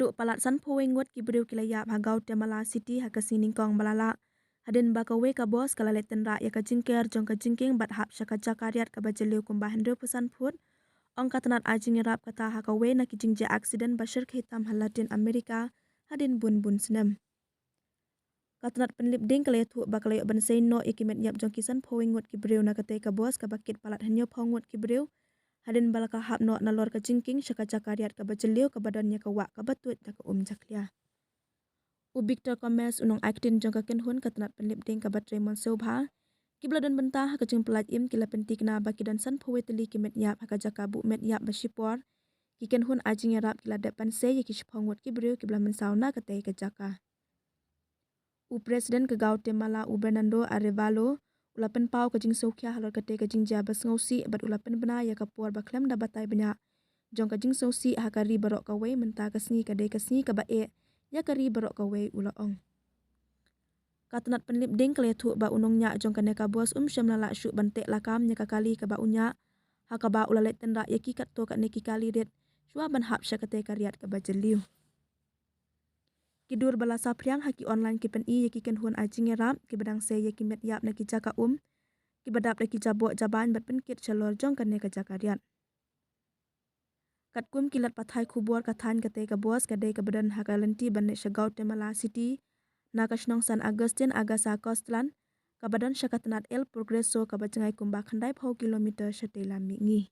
Aduk palat san ngot kibriu kilaya hagau Temala City hakasining kong balala. Hadin bakawe ka bos kala leten ra ya ka jingker jong ka jingking bat hap syaka jakariat ka bajeliu kumbah 100% put. Ong katanat ajing rap kata hakawe na kijingja aksiden bashir hitam halatin Amerika hadin bun senem. Katanat penlip ding kala tu bakalayo bansay no ikimet yap jong kisan ngot kibriu na kate ka bos ka bakit palat hanyo ngot kibriu. Hadin balaka hap no nalor ka jingking syaka jakariat ka bajeliu ka badannya ka wak ka batut ka jaklia. Ubiktor Komes unong aktin jong ka kenhun katanat penlip ding ka bat Raymond Sobha. Kibla dan bentah haka jeng pelat im kila pentik na baki dan san teli kimet yap haka jaka bu met yap basipor. Kiken hun ajing yarap kila depan se yaki ngot kibriu kibla mensau na katei ka jaka. Presiden ke Guatemala Bernardo Arevalo ulapen pau kajing sokya halor katei kajing jabas ngausi bat ulapen bena ya kapur baklem da batai banyak. Jong kajing sosi haka ri barok kawe mentah kasni kadei kasni ka bae ya kari barok kawe ulaong. Katanat penlip ding kala tu ba unongnya jong kane ka bos syam lala syuk bantek lakam nya kali ka ba unya haka ba ulalet tenda yaki kat to ka neki kali ret syua ban hap syakate kariat ka bajeliu. Kidur balasa priang haki online ki pen i yaki ken hun ajing rap ki badang se yaki met yap na ki jaka ki badap na ki jabo jaban bat penkit chalor jong kane ka jakariat. Katkum kilat pathai kubur kathan kate ka bos kadai ka badan haka lenti ban syagau Temala City. Nakasnong San Agustin Agasa Costlan, kabadan syakatanat El Progreso kabacengai kumbak handai pau kilometer syatela mingi.